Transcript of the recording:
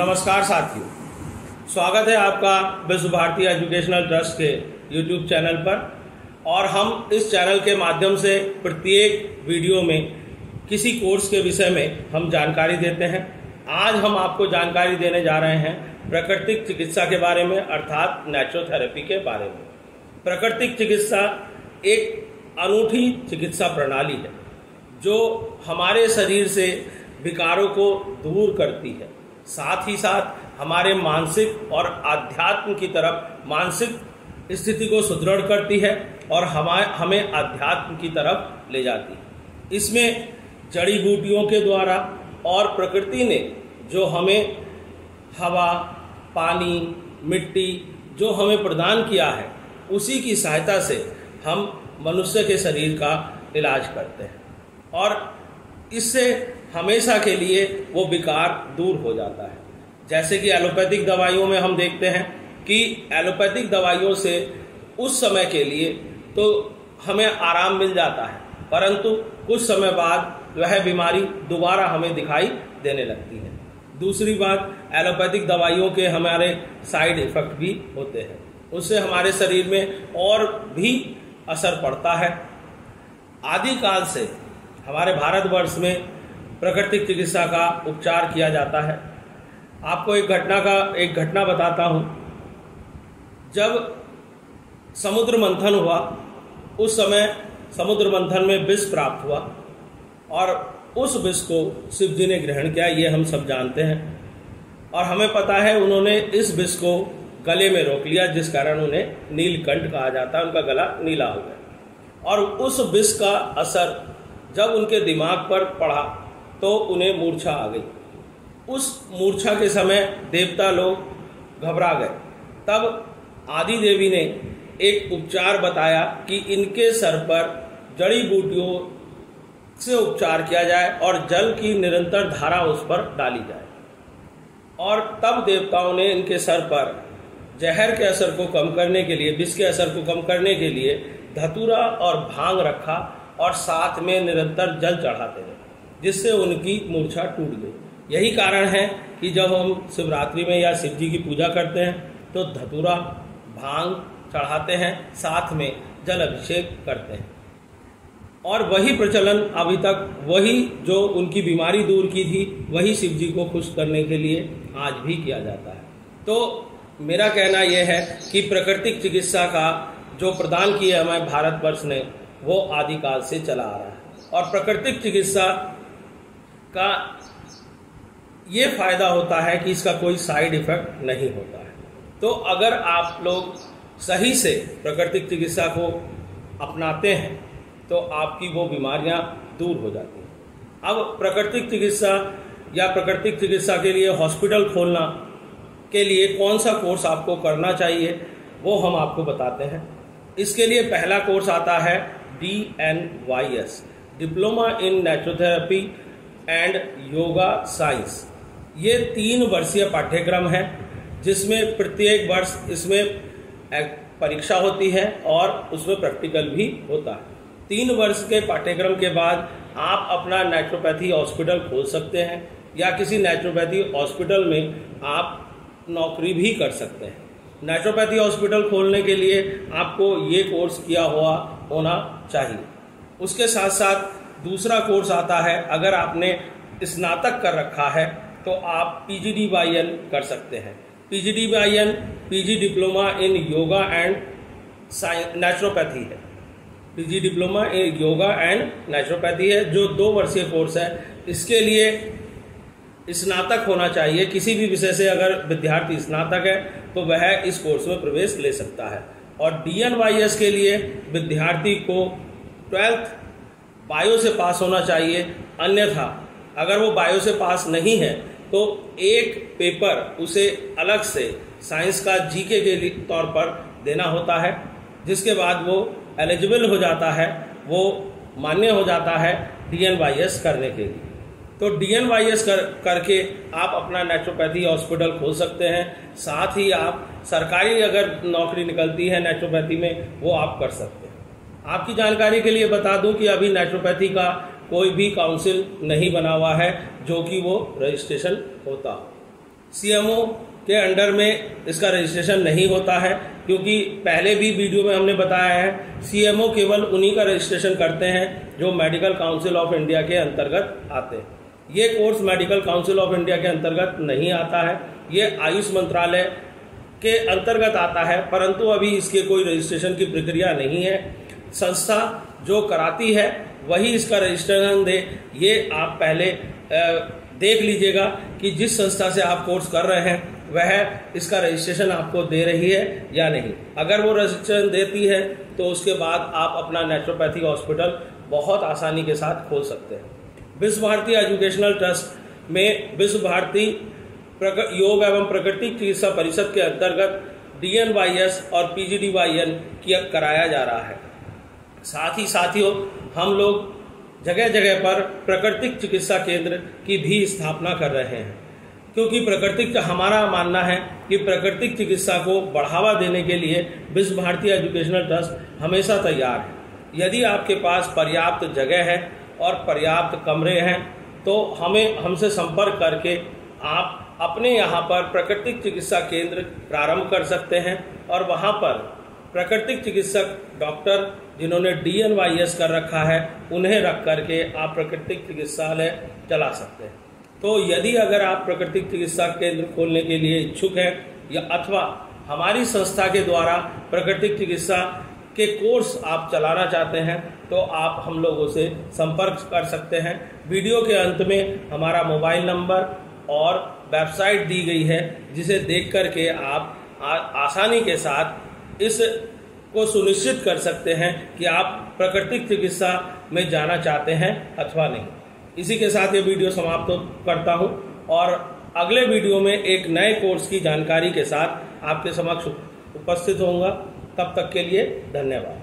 नमस्कार साथियों, स्वागत है आपका विश्व भारती एजुकेशनल ट्रस्ट के यूट्यूब चैनल पर। और हम इस चैनल के माध्यम से प्रत्येक वीडियो में किसी कोर्स के विषय में हम जानकारी देते हैं। आज हम आपको जानकारी देने जा रहे हैं प्राकृतिक चिकित्सा के बारे में, अर्थात नेचुरोथेरेपी के बारे में। प्राकृतिक चिकित्सा एक अनूठी चिकित्सा प्रणाली है जो हमारे शरीर से विकारों को दूर करती है, साथ ही साथ हमारे मानसिक और आध्यात्म की तरफ मानसिक स्थिति को सुदृढ़ करती है और हमें आध्यात्म की तरफ ले जाती है। इसमें जड़ी बूटियों के द्वारा और प्रकृति ने जो हमें हवा, पानी, मिट्टी जो हमें प्रदान किया है, उसी की सहायता से हम मनुष्य के शरीर का इलाज करते हैं और इससे हमेशा के लिए वो विकार दूर हो जाता है। जैसे कि एलोपैथिक दवाइयों में हम देखते हैं कि एलोपैथिक दवाइयों से उस समय के लिए तो हमें आराम मिल जाता है, परंतु कुछ समय बाद वह बीमारी दोबारा हमें दिखाई देने लगती है। दूसरी बात, एलोपैथिक दवाइयों के हमारे साइड इफेक्ट भी होते हैं, उससे हमारे शरीर में और भी असर पड़ता है। आदिकाल से हमारे भारतवर्ष में प्राकृतिक चिकित्सा का उपचार किया जाता है। आपको एक घटना बताता हूँ। जब समुद्र मंथन हुआ, उस समय समुद्र मंथन में विष प्राप्त हुआ और उस विष को शिव जी ने ग्रहण किया, ये हम सब जानते हैं। और हमें पता है उन्होंने इस विष को गले में रोक लिया, जिस कारण उन्हें नीलकंठ कहा जाता है, उनका गला नीला हो गया। और उस विष का असर जब उनके दिमाग पर पड़ा तो उन्हें मूर्छा आ गई। उस मूर्छा के समय देवता लोग घबरा गए। तब आदि देवी ने एक उपचार बताया कि इनके सर पर जड़ी बूटियों से उपचार किया जाए और जल की निरंतर धारा उस पर डाली जाए। और तब देवताओं ने इनके सर पर जहर के असर को कम करने के लिए, विष के असर को कम करने के लिए धतूरा और भांग रखा और साथ में निरंतर जल चढ़ाते रहे, जिससे उनकी मूर्छा टूट गई। यही कारण है कि जब हम शिवरात्रि में या शिव जी की पूजा करते हैं तो धतूरा, भांग चढ़ाते हैं, साथ में जल अभिषेक करते हैं। और वही प्रचलन अभी तक, वही जो उनकी बीमारी दूर की थी, वही शिव जी को खुश करने के लिए आज भी किया जाता है। तो मेरा कहना यह है कि प्राकृतिक चिकित्सा का जो प्रदान किया हमें भारतवर्ष ने, वो आदिकाल से चला आ रहा है। और प्राकृतिक चिकित्सा का ये फायदा होता है कि इसका कोई साइड इफेक्ट नहीं होता है। तो अगर आप लोग सही से प्राकृतिक चिकित्सा को अपनाते हैं तो आपकी वो बीमारियां दूर हो जाती हैं। अब प्राकृतिक चिकित्सा या प्राकृतिक चिकित्सा के लिए हॉस्पिटल खोलना के लिए कौन सा कोर्स आपको करना चाहिए, वो हम आपको बताते हैं। इसके लिए पहला कोर्स आता है DNYS, diploma in naturotherapy and yoga science. ये 3 वर्षीय पाठ्यक्रम है, जिसमें प्रत्येक वर्ष इसमें एक परीक्षा होती है और उसमें प्रैक्टिकल भी होता है। 3 वर्ष के पाठ्यक्रम के बाद आप अपना नेचुरोपैथी हॉस्पिटल खोल सकते हैं या किसी नेचुरोपैथी हॉस्पिटल में आप नौकरी भी कर सकते हैं। नेचुरोपैथी हॉस्पिटल खोलने के लिए आपको ये कोर्स किया हुआ होना चाहिए। उसके साथ साथ दूसरा कोर्स आता है, अगर आपने स्नातक कर रखा है तो आप PGDYN कर सकते हैं। PGDYN PG diploma in yoga and naturopathy है। PG diploma in yoga and naturopathy है, जो 2 वर्षीय कोर्स है। इसके लिए स्नातक होना चाहिए। किसी भी विषय से अगर विद्यार्थी स्नातक है तो वह इस कोर्स में प्रवेश ले सकता है। और DNYS के लिए विद्यार्थी को 12th बायो से पास होना चाहिए। अन्यथा अगर वो बायो से पास नहीं है तो एक पेपर उसे अलग से साइंस का GK के तौर पर देना होता है, जिसके बाद वो एलिजिबल हो जाता है, वो मान्य हो जाता है DNYS करने के लिए। तो DNYS करके आप अपना नेचुरोपैथी हॉस्पिटल खोल सकते हैं। साथ ही आप सरकारी अगर नौकरी निकलती है नेचुरोपैथी में, वो आप कर सकते हैं। आपकी जानकारी के लिए बता दूं कि अभी नेचुरोपैथी का कोई भी काउंसिल नहीं बना हुआ है जो कि वो रजिस्ट्रेशन होता। सीएमओ के अंडर में इसका रजिस्ट्रेशन नहीं होता है, क्योंकि पहले भी वीडियो में हमने बताया है सीएमओ केवल उन्हीं का रजिस्ट्रेशन करते हैं जो मेडिकल काउंसिल ऑफ इंडिया के अंतर्गत आते हैं। ये course medical council of India के अंतर्गत नहीं आता है, ये आयुष मंत्रालय के अंतर्गत आता है, परंतु अभी इसके कोई रजिस्ट्रेशन की प्रक्रिया नहीं है। संस्था जो कराती है वही इसका रजिस्ट्रेशन दे, ये आप पहले देख लीजिएगा कि जिस संस्था से आप कोर्स कर रहे हैं वह इसका रजिस्ट्रेशन आपको दे रही है या नहीं। अगर वो रजिस्ट्रेशन देती है तो उसके बाद आप अपना नेचुरोपैथी हॉस्पिटल बहुत आसानी के साथ खोल सकते हैं। विश्व भारती एजुकेशनल ट्रस्ट में विश्व भारती योग एवं प्राकृतिक चिकित्सा परिषद के अंतर्गत DNYS और PGDYN किया कराया जा रहा है। साथ ही साथियों, हम लोग जगह जगह पर प्राकृतिक चिकित्सा केंद्र की भी स्थापना कर रहे हैं, क्योंकि प्राकृतिक हमारा मानना है कि प्राकृतिक चिकित्सा को बढ़ावा देने के लिए विश्व भारती एजुकेशनल ट्रस्ट हमेशा तैयार है। यदि आपके पास पर्याप्त जगह है और पर्याप्त कमरे हैं तो हमसे संपर्क करके आप अपने यहाँ पर प्राकृतिक चिकित्सा केंद्र प्रारंभ कर सकते हैं और वहाँ पर प्राकृतिक चिकित्सक डॉक्टर जिन्होंने DNYS कर रखा है उन्हें रख करके आप प्राकृतिक चिकित्सालय चला सकते हैं। तो यदि अगर आप प्राकृतिक चिकित्सा केंद्र खोलने के लिए इच्छुक हैं या अथवा हमारी संस्था के द्वारा प्राकृतिक चिकित्सा के कोर्स आप चलाना चाहते हैं तो आप हम लोगों से संपर्क कर सकते हैं। वीडियो के अंत में हमारा मोबाइल नंबर और वेबसाइट दी गई है, जिसे देख करके आप आसानी के साथ इस को सुनिश्चित कर सकते हैं कि आप प्राकृतिक चिकित्सा में जाना चाहते हैं अथवा नहीं। इसी के साथ ये वीडियो समाप्त करता हूं और अगले वीडियो में एक नए कोर्स की जानकारी के साथ आपके समक्ष उपस्थित होऊंगा। तब तक के लिए धन्यवाद।